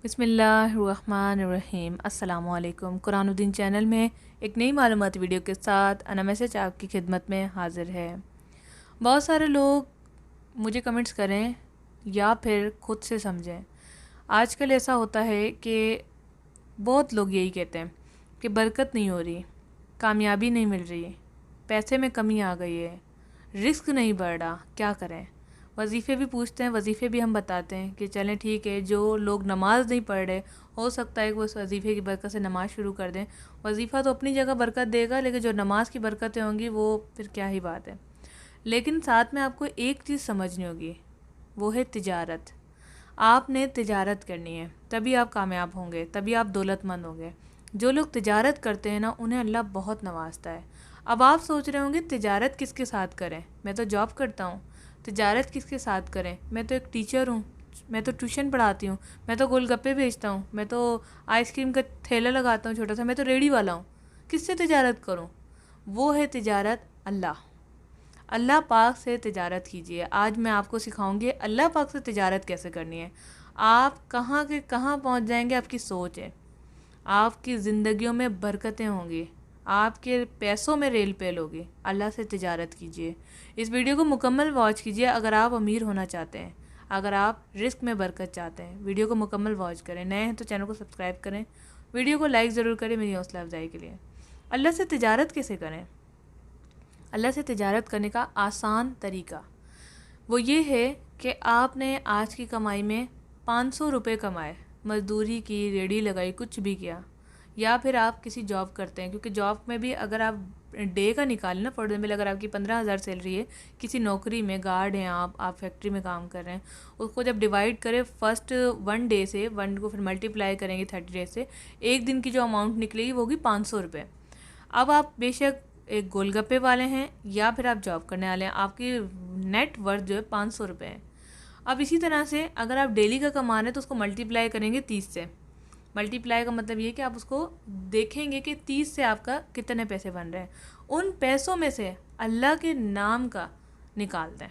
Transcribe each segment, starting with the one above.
बिस्मिल्लाहिर्रहमानिर्रहीम। अस्सलामुअलैकुम। कुरानुद्दीन चैनल में एक नई मालूमाती वीडियो के साथ अना मैसेज आपकी खिदमत में हाज़िर है। बहुत सारे लोग मुझे कमेंट्स करें या फिर ख़ुद से समझें। आजकल ऐसा होता है कि बहुत लोग यही कहते हैं कि बरकत नहीं हो रही, कामयाबी नहीं मिल रही, पैसे में कमी आ गई है, रिस्क नहीं बढ़ रहा, क्या करें। वजीफ़े भी पूछते हैं, वजीफ़े भी हम बताते हैं कि चलें ठीक है, जो लोग नमाज़ नहीं पढ़ रहे हो सकता है कि वो उस वजीफ़े की बरकत से नमाज़ शुरू कर दें। वजीफ़ा तो अपनी जगह बरकत देगा, लेकिन जो नमाज की बरकतें होंगी वो फिर क्या ही बात है। लेकिन साथ में आपको एक चीज़ समझनी होगी, वो है तिजारत। आपने तिजारत करनी है, तभी आप कामयाब होंगे, तभी आप दौलतमंद होंगे। जो लोग तिजारत करते हैं ना, उन्हें अल्लाह बहुत नवाजता है। अब आप सोच रहे होंगे तिजारत किसके साथ करें, मैं तो जॉब करता हूँ, तिजारत किसके साथ करें, मैं तो एक टीचर हूँ, मैं तो ट्यूशन पढ़ाती हूँ, मैं तो गोलगप्पे बेचता हूँ, मैं तो आइसक्रीम का ठेला लगाता हूँ छोटा सा, मैं तो रेडी वाला हूँ, किससे तिजारत करूँ। वो है तिजारत अल्लाह। अल्लाह पाक से तिजारत कीजिए। आज मैं आपको सिखाऊंगी अल्लाह पाक से तिजारत कैसे करनी है। आप कहाँ के कहाँ पहुँच जाएंगे, आपकी सोच है। आपकी ज़िंदगियों में बरकतें होंगी, आपके पैसों में रेल पेल होगी। अल्लाह से तिजारत कीजिए। इस वीडियो को मुकम्मल वॉच कीजिए अगर आप अमीर होना चाहते हैं, अगर आप रिस्क में बरकत चाहते हैं। वीडियो को मुकम्मल वॉच करें। नए हैं तो चैनल को सब्सक्राइब करें, वीडियो को लाइक ज़रूर करें मेरी हौसला अफजाई के लिए। अल्लाह से तिजारत कैसे करें। अल्लाह से तिजारत करने का आसान तरीका वो ये है कि आपने आज की कमाई में 500 रुपये कमाए, मज़दूरी की, रेडी लगाई, कुछ भी किया, या फिर आप किसी जॉब करते हैं, क्योंकि जॉब में भी अगर आप डे का निकालें ना, फॉर एग्जाम्पल अगर आपकी 15,000 सैलरी है, किसी नौकरी में गार्ड हैं आप फैक्ट्री में काम कर रहे हैं, उसको जब डिवाइड करें फर्स्ट 1 डे से, 1 को फिर मल्टीप्लाई करेंगे 30 डे से, एक दिन की जो अमाउंट निकलेगी वो होगी 500 रुपये। अब आप बेशक एक गोलगप्पे वाले हैं या फिर आप जॉब करने वाले हैं, आपकी नेट वर्थ जो है 500 रुपये है। अब इसी तरह से अगर आप डेली का कमा रहे हैं तो उसको मल्टीप्लाई करेंगे 30 से। मल्टीप्लाई का मतलब ये कि आप उसको देखेंगे कि 30 से आपका कितने पैसे बन रहे हैं। उन पैसों में से अल्लाह के नाम का निकाल दें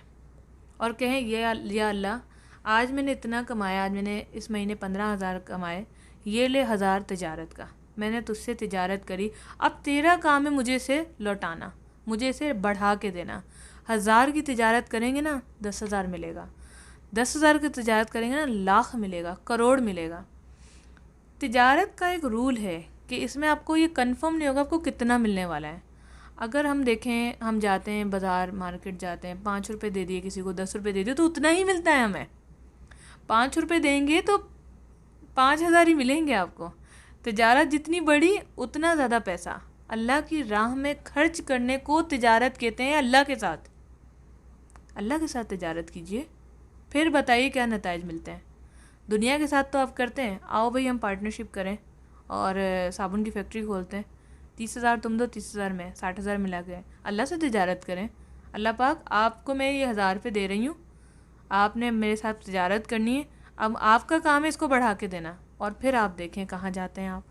और कहें या अल्लाह, आज मैंने इतना कमाया, आज मैंने इस महीने 15,000 कमाए, ये ले 1000 तिजारत का, मैंने तुझसे तिजारत करी, अब तेरा काम है मुझे इसे लौटाना, मुझे इसे बढ़ा के देना। 1000 की तिजारत करेंगे ना 10,000 मिलेगा, 10,000 की तिजारत करेंगे ना लाख मिलेगा, करोड़ मिलेगा। तिजारत का एक रूल है कि इसमें आपको ये कंफर्म नहीं होगा आपको कितना मिलने वाला है। अगर हम देखें, हम जाते हैं बाज़ार मार्केट जाते हैं, 5 रुपये दे दिए किसी को, 10 रुपये दे दिए तो उतना ही मिलता है हमें। 5 रुपये देंगे तो 5,000 ही मिलेंगे आपको। तिजारत जितनी बड़ी उतना ज़्यादा पैसा। अल्लाह की राह में खर्च करने को तिजारत कहते हैं। अल्लाह के साथ, अल्लाह के साथ तिजारत कीजिए, फिर बताइए क्या नताइज मिलते हैं। दुनिया के साथ तो आप करते हैं, आओ भाई हम पार्टनरशिप करें और साबुन की फैक्ट्री खोलते हैं, 30,000 तुम दो, 30,000 में, 60,000 मिला के। अल्लाह से तिजारत करें, अल्लाह पाक आपको मैं ये 1000 रुपये दे रही हूँ, आपने मेरे साथ तिजारत करनी है, अब आपका काम है इसको बढ़ा के देना, और फिर आप देखें कहाँ जाते हैं आप।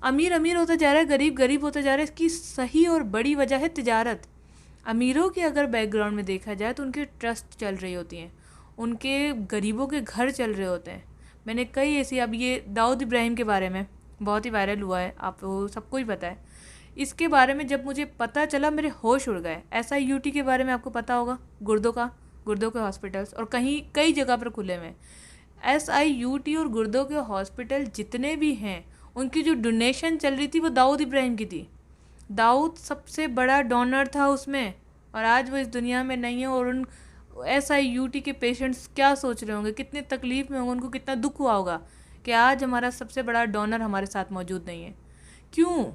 अमीर अमीर होता जा रहा है, गरीब गरीब होता जा रहा है। इसकी सही और बड़ी वजह है तिजारत। अमीरों के अगर बैकग्राउंड में देखा जाए तो उनके ट्रस्ट चल रही होती हैं, उनके गरीबों के घर चल रहे होते हैं। मैंने कई ऐसी, अब ये दाऊद इब्राहिम के बारे में बहुत ही वायरल हुआ है, आपको सबको ही पता है। इसके बारे में जब मुझे पता चला मेरे होश उड़ गए। SIUT के बारे में आपको पता होगा, गुर्दों के हॉस्पिटल्स और कहीं कई जगह पर खुले हुए हैं। SIUT और गुर्दों के हॉस्पिटल जितने भी हैं, उनकी जो डोनेशन चल रही थी वो दाऊद इब्राहिम की थी। दाऊद सबसे बड़ा डोनर था उसमें, और आज वो इस दुनिया में नहीं है। और उन SIUT के पेशेंट्स क्या सोच रहे होंगे, कितने तकलीफ़ में होंगे, उनको कितना दुख हुआ होगा कि आज हमारा सबसे बड़ा डोनर हमारे साथ मौजूद नहीं है। क्यों?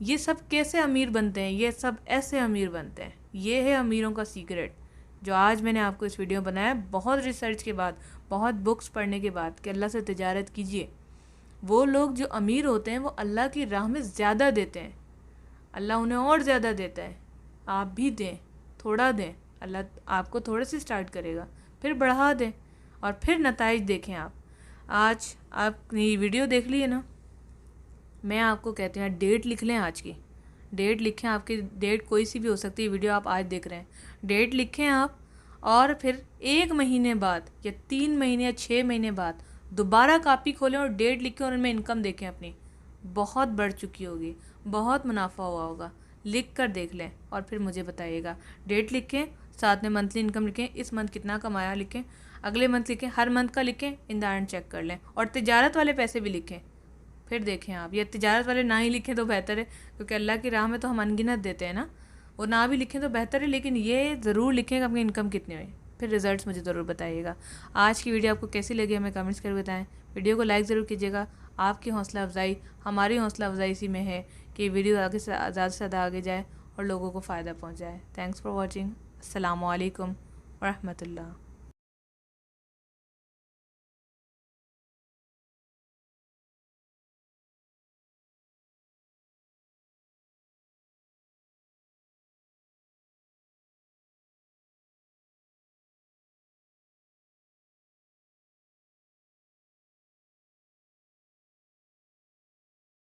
ये सब कैसे अमीर बनते हैं, ये सब ऐसे अमीर बनते हैं। ये है अमीरों का सीक्रेट जो आज मैंने आपको इस वीडियो में बनाया, बहुत रिसर्च के बाद, बहुत बुक्स पढ़ने के बाद, कि अल्लाह से तिजारत कीजिए। वो लोग जो अमीर होते हैं वो अल्लाह की राह में ज़्यादा देते हैं, अल्लाह उन्हें और ज़्यादा देता है। आप भी दें, थोड़ा दें, अल्लाह आपको थोड़े से स्टार्ट करेगा, फिर बढ़ा दें और फिर नताइज देखें आप। आज आपने ये वीडियो देख ली है ना, मैं आपको कहती हूँ डेट लिख लें, आज की डेट लिखें। आपकी डेट कोई सी भी हो सकती है, वीडियो आप आज देख रहे हैं, डेट लिखें आप, और फिर 1 महीने बाद या 3 महीने या 6 महीने बाद दोबारा कॉपी खोलें और डेट लिखें और उनमें इनकम देखें अपनी, बहुत बढ़ चुकी होगी, बहुत मुनाफा हुआ होगा। लिख कर देख लें और फिर मुझे बताइएगा। डेट लिखें, साथ में मंथली इनकम लिखें, इस मंथ कितना कमाया लिखें, अगले मंथ लिखें, हर मंथ का लिखें, इन द एंड चेक कर लें। और तिजारत वाले पैसे भी लिखें, फिर देखें आप। ये तिजारत वाले ना ही लिखें तो बेहतर है, क्योंकि अल्लाह की राह में तो हम अनगिनत देते हैं ना, वो ना भी लिखें तो बेहतर है, लेकिन ये ज़रूर लिखें कि अपनी इनकम कितनी हुई। फिर रिजल्ट्स मुझे ज़रूर बताइएगा। आज की वीडियो आपको कैसी लगी हमें कमेंट्स कर बताएं। वीडियो को लाइक ज़रूर कीजिएगा। आपकी हौसला अफजाई, हमारी हौसला अफजाई इसी में है कि वीडियो आगे से ज़्यादा आगे जाए और लोगों को फ़ायदा पहुँचाए। Thanks for watching. अस्सलामु अलैकुम व रहमतुल्लाह।